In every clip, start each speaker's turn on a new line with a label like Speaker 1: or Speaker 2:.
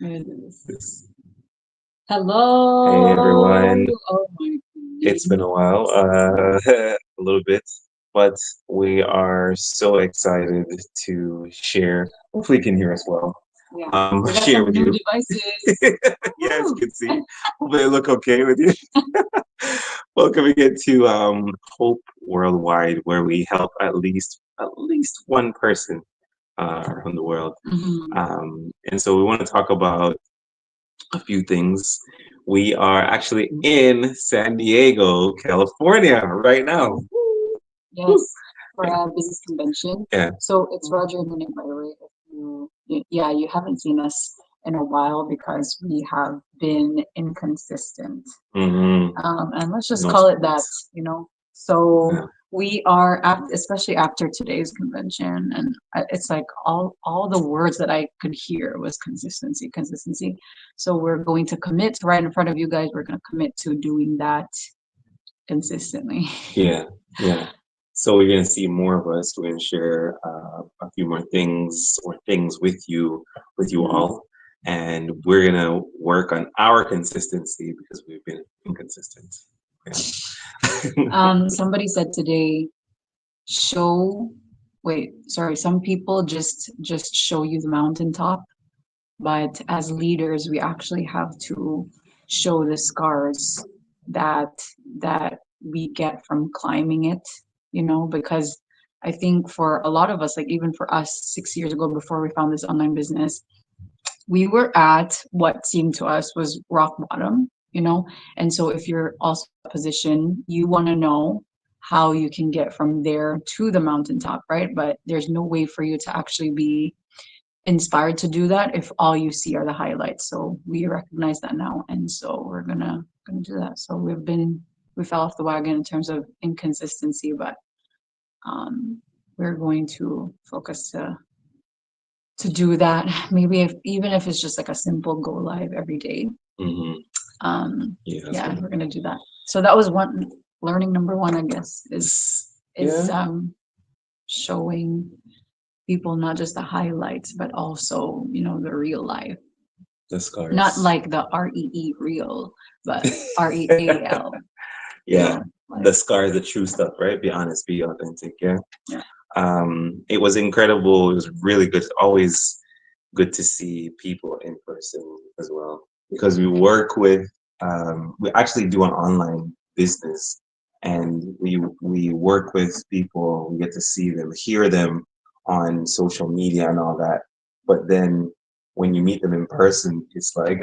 Speaker 1: Yes. Hey
Speaker 2: Hello.
Speaker 1: everyone,
Speaker 2: Oh my
Speaker 1: it's been
Speaker 2: goodness.
Speaker 1: a while, a little bit, but we are so excited to share. Hopefully, you can hear us well.
Speaker 2: Yeah. We got
Speaker 1: Share
Speaker 2: some
Speaker 1: with
Speaker 2: new
Speaker 1: you.
Speaker 2: devices.
Speaker 1: Yeah, as you
Speaker 2: Woo.
Speaker 1: can see. Hopefully, they look okay with you. Welcome again to Hope Worldwide, where we help at least one person around the world.
Speaker 2: Mhm.
Speaker 1: And so we want to talk about a few things. We are actually in San Diego, California right now. Woo.
Speaker 2: Yes, for
Speaker 1: Yeah,
Speaker 2: a business convention.
Speaker 1: yeah.
Speaker 2: So it's Roger and Minute, by the way. If yeah, you haven't seen us in a while because we have been inconsistent.
Speaker 1: Mm-hmm.
Speaker 2: And let's just
Speaker 1: No
Speaker 2: call it that,
Speaker 1: sports.
Speaker 2: you know. So
Speaker 1: Yeah.
Speaker 2: we are, especially after today's convention, and it's like all the words that I could hear was consistency, consistency. So we're going to commit right in front of you guys. We're going to commit to doing that consistently.
Speaker 1: Yeah, yeah. So we're gonna see more of us. We're gonna share a few more things or things with you
Speaker 2: Mhm.
Speaker 1: all, and we're gonna work on our consistency because we've been inconsistent. Yeah.
Speaker 2: Somebody said today, show. Wait, sorry. Some people just show you the mountaintop, but as leaders we actually have to show the scars that that we get from climbing it, because I think for a lot of us, like even for us 6 years ago before we found this online business, we were at what seemed to us was rock bottom. And so if you're also in a position, you want to know how you can get from there to the mountaintop, right? But there's no way for you to actually be inspired to do that if all you see are the highlights. So we recognize that now, and so we're gonna do that. So we fell off the wagon in terms of inconsistency, but we're going to focus to do that. Maybe if even if it's just like a simple go live every day.
Speaker 1: Hmm. Yeah, that's
Speaker 2: Yeah,
Speaker 1: right.
Speaker 2: we're gonna do that. So that was one learning number one, I guess, is
Speaker 1: Yeah,
Speaker 2: showing people not just the highlights, but also the real life.
Speaker 1: the
Speaker 2: Not
Speaker 1: scars.
Speaker 2: like the REE real, but REAL,
Speaker 1: Yeah,
Speaker 2: like
Speaker 1: the scars, the true stuff, right? Be honest, be authentic. Yeah.
Speaker 2: yeah.
Speaker 1: It was incredible. It was really good. Always good to see people in person as well because we actually do an online business and we work with people. We get to see them, hear them on social media and all that. But then when you meet them in person, it's like,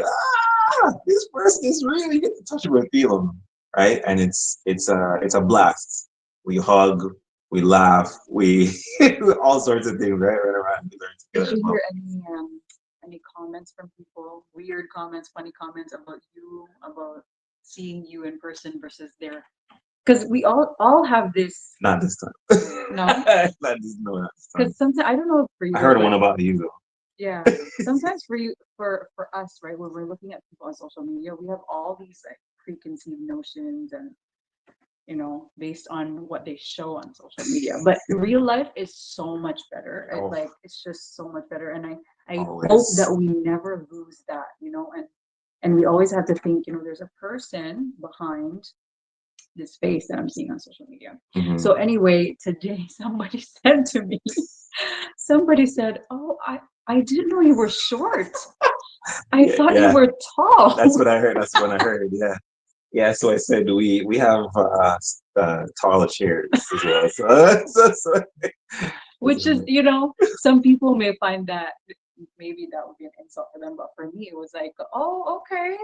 Speaker 1: this person is really, you get to touch them and feel them, right? And it's a blast. We hug, we laugh, we all sorts of things, right? Right around, we learn
Speaker 2: Did
Speaker 1: together as
Speaker 2: you
Speaker 1: well.
Speaker 2: hear any comments from people, weird comments, funny comments about you, about seeing you in person versus their? Because we all have this.
Speaker 1: Not this time.
Speaker 2: No,
Speaker 1: Not this time.
Speaker 2: because sometimes I don't know for you
Speaker 1: I
Speaker 2: guys,
Speaker 1: heard
Speaker 2: but
Speaker 1: one about you
Speaker 2: yeah, sometimes for us, right, when we're looking at people on social media, we have all these like preconceived notions and based on what they show on social media. But real life is so much better.
Speaker 1: though.
Speaker 2: Like it's just so much better. And I hope
Speaker 1: Always.
Speaker 2: that we never lose that. And we always have to think, there's a person behind this face that I'm seeing on social media.
Speaker 1: Hmm.
Speaker 2: So anyway, today somebody said to me, somebody said, "Oh, I didn't know you were short. I
Speaker 1: Yeah,
Speaker 2: thought you
Speaker 1: yeah.
Speaker 2: were tall."
Speaker 1: That's what I heard. That's what I heard. Yeah. Yeah, so I said we have taller chairs as well.
Speaker 2: Which is, some people may find that maybe that would be an insult for them, but for me, it was like, oh, okay.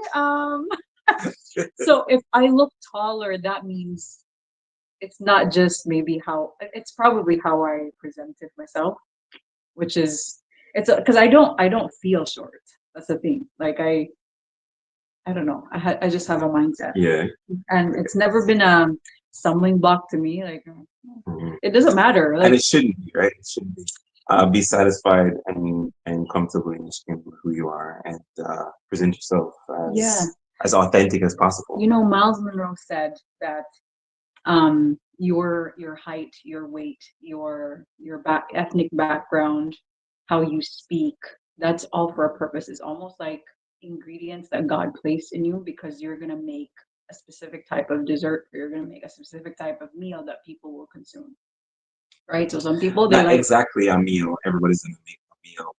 Speaker 2: So if I look taller, that means it's not just maybe it's probably how I presented myself, which is it's because I don't feel short. That's the thing. Like I don't know. I just have a mindset,
Speaker 1: Yeah.
Speaker 2: and it's never been a stumbling block to me. Like
Speaker 1: Mhm.
Speaker 2: it doesn't matter.
Speaker 1: And
Speaker 2: Like
Speaker 1: it shouldn't be, right? It shouldn't be. Be satisfied and comfortable in who you are, and present yourself
Speaker 2: yeah,
Speaker 1: as authentic as possible.
Speaker 2: Miles Monroe said that your height, your weight, your ethnic background, how you speak, that's all for a purpose. It's almost like ingredients that God placed in you because you're gonna make a specific type of dessert, or you're gonna make a specific type of meal that people will consume. Right? So some people they
Speaker 1: Not
Speaker 2: like,
Speaker 1: exactly a meal. Everybody's gonna make a meal,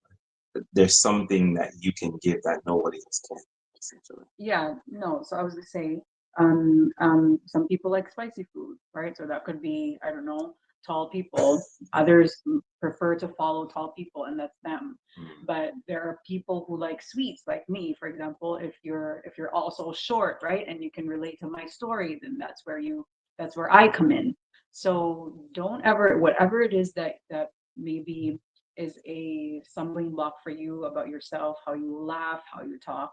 Speaker 1: but there's something that you can give that nobody else can, essentially.
Speaker 2: yeah, no. So I was gonna say, some people like spicy food, right? So that could be, I don't know, tall people. Others prefer to follow tall people, and that's them.
Speaker 1: Mm.
Speaker 2: But there are people who like sweets, like me, for example. If you're also short, right, and you can relate to my story, then that's where I come in. So don't ever, whatever it is that maybe is a stumbling block for you about yourself, how you laugh, how you talk,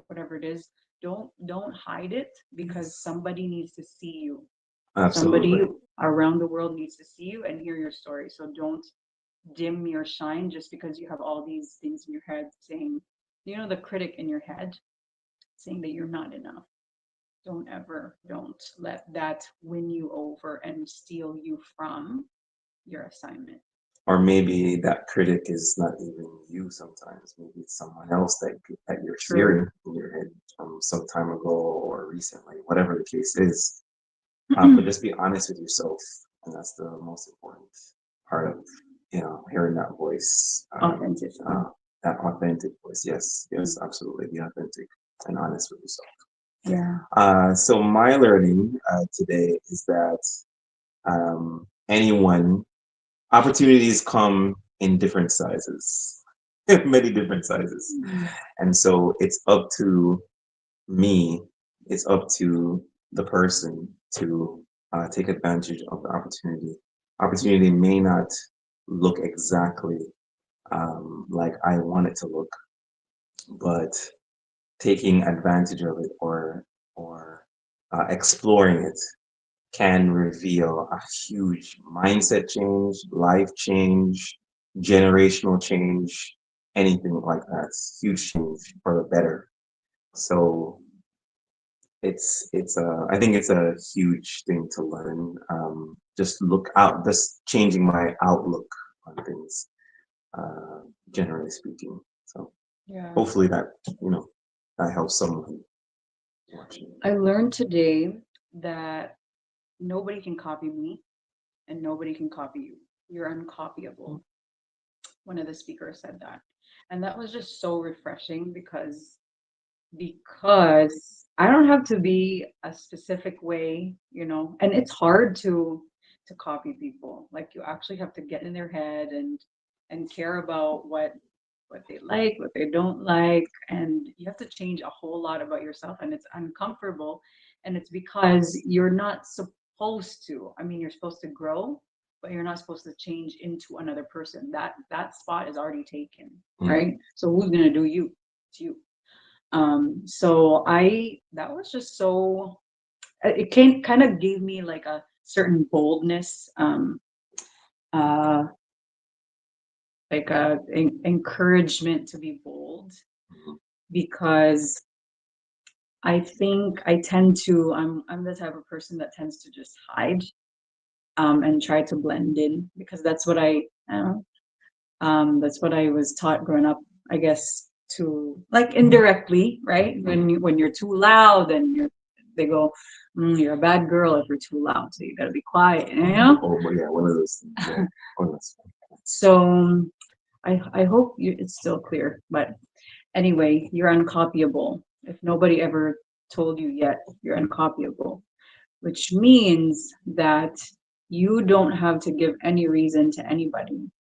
Speaker 2: whatever it is, don't hide it because somebody needs to see you. Somebody
Speaker 1: Absolutely.
Speaker 2: around the world needs to see you and hear your story. So don't dim your shine just because you have all these things in your head saying, the critic in your head saying that you're not enough. Don't let that win you over and steal you from your assignment.
Speaker 1: Or maybe that critic is not even you sometimes. Maybe it's someone else that you're
Speaker 2: True.
Speaker 1: hearing in your head from some time ago or recently, whatever the case is. But just be honest with yourself, and that's the most important part of hearing that voice,
Speaker 2: Authenticity.
Speaker 1: that authentic voice. Yes, yes, absolutely. Be authentic and honest with yourself.
Speaker 2: Yeah.
Speaker 1: So my learning today is that anyone opportunities come in different sizes, many different sizes, and so it's up to me. It's up to the person to take advantage of the opportunity. Opportunity may not look exactly like I want it to look, but taking advantage of it or exploring it can reveal a huge mindset change, life change, generational change, anything like that. Huge change for the better. So it's I think it's a huge thing to learn. Just look out, just changing my outlook on things, uh, generally speaking. So
Speaker 2: Yeah.
Speaker 1: hopefully that helps someone watching.
Speaker 2: I learned today that nobody can copy me and nobody can copy you. You're uncopyable. One of the speakers said that. And that was just so refreshing because I don't have to be a specific way, and it's hard to copy people. Like you actually have to get in their head and care about what they like, what they don't like, and you have to change a whole lot about yourself, and it's uncomfortable, and it's because you're not supposed to. I mean, you're supposed to grow, but you're not supposed to change into another person. That spot is already taken, right? So who's gonna do you? It's you. So I that was just so it came kind of gave me like a certain boldness, uh like a encouragement to be bold, because I think I'm the type of person that tends to just hide, and try to blend in because I don't know, that's what I was taught growing up, I guess, to like indirectly, right? When you're too loud, then they go, you're a bad girl if you're too loud, so you got to be quiet,
Speaker 1: Oh, but yeah, one of those things. Yeah. Oh, that's
Speaker 2: So I hope it's still clear, but anyway, you're uncopyable. If nobody ever told you yet, you're uncopyable, which means that you don't have to give any reason to anybody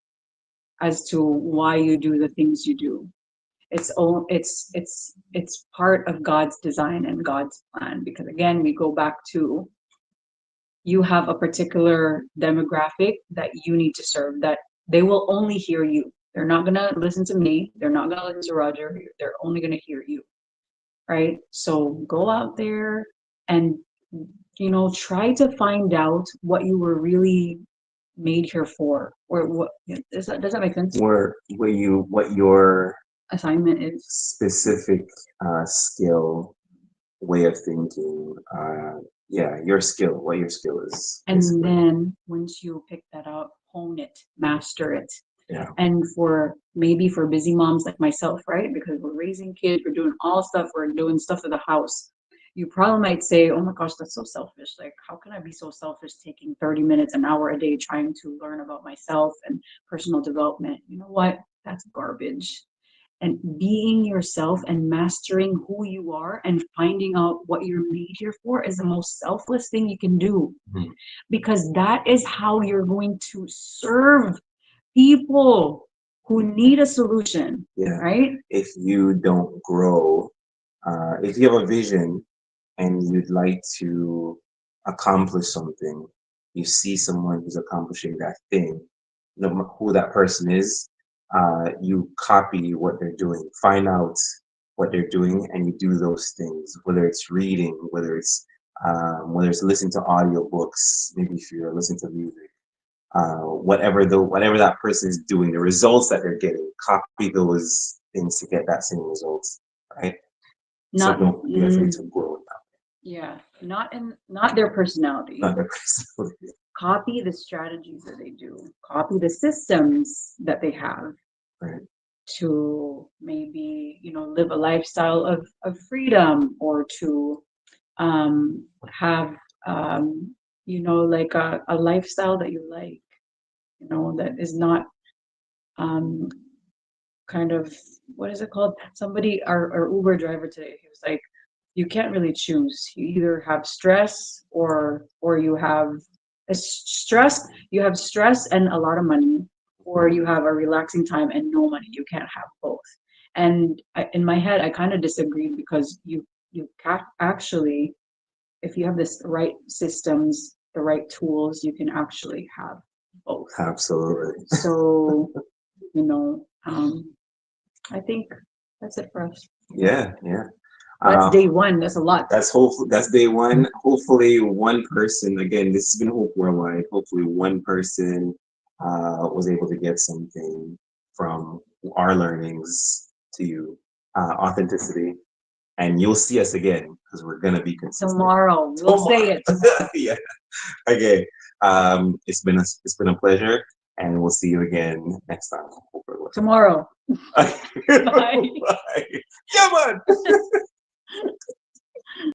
Speaker 2: as to why you do the things you do. It's part of God's design and God's plan, because again, we go back to, you have a particular demographic that you need to serve, that they will only hear you. They're not going to listen to me, they're not going to listen to Roger, they're only going to hear you, right? So go out there and try to find out what you were really made here for, or what does that make sense?
Speaker 1: what your
Speaker 2: Assignment is.
Speaker 1: specific skill, way of thinking, yeah, your skill, what your skill is.
Speaker 2: And
Speaker 1: basically.
Speaker 2: then once you pick that up, hone it, master it.
Speaker 1: Yeah.
Speaker 2: And for maybe for busy moms like myself, right? Because we're raising kids, we're doing all stuff, we're doing stuff at the house. You probably might say, oh my gosh, that's so selfish. Like, how can I be so selfish taking 30 minutes, an hour a day trying to learn about myself and personal development? You know what? That's garbage. And being yourself and mastering who you are and finding out what you're made here for is the most selfless thing you can do,
Speaker 1: Mhm.
Speaker 2: because that is how you're going to serve people who need a solution,
Speaker 1: Yeah.
Speaker 2: right?
Speaker 1: If you don't grow, if you have a vision and you'd like to accomplish something, you see someone who's accomplishing that thing, no matter who that person is, you copy what they're doing, find out what they're doing, and you do those things. Whether it's reading, whether it's listening to audiobooks, maybe if you're listening to music, whatever that person is doing, the results that they're getting, copy those things to get that same results, right? So
Speaker 2: Not
Speaker 1: don't be afraid to grow with
Speaker 2: yeah, not their personality.
Speaker 1: that. Not their personality.
Speaker 2: Copy the strategies that they do. Copy the systems that they have
Speaker 1: Right.
Speaker 2: to maybe, live a lifestyle of freedom, or to have like a lifestyle that you like, that is not um kind of, what is it called? Somebody, our Uber driver today, he was like, you can't really choose. You either have stress, or you have stress and a lot of money, or you have a relaxing time and no money. You can't have both. And in my head, I kind of disagreed, because you can actually, if you have this right systems, the right tools, you can actually have both.
Speaker 1: Absolutely.
Speaker 2: So, I think that's it for us.
Speaker 1: Yeah, yeah.
Speaker 2: That's
Speaker 1: Uh,
Speaker 2: day one. That's a lot.
Speaker 1: that's day one. Hopefully, one person. Again, this has been Hope Worldwide. Hopefully, one person was able to get something from our learnings to you. Authenticity, and you'll see us again because we're gonna be consistent.
Speaker 2: Tomorrow. We'll say it.
Speaker 1: Yeah. Okay. It's been a pleasure, and we'll see you again next time.
Speaker 2: Tomorrow.
Speaker 1: Bye. Bye. Come on.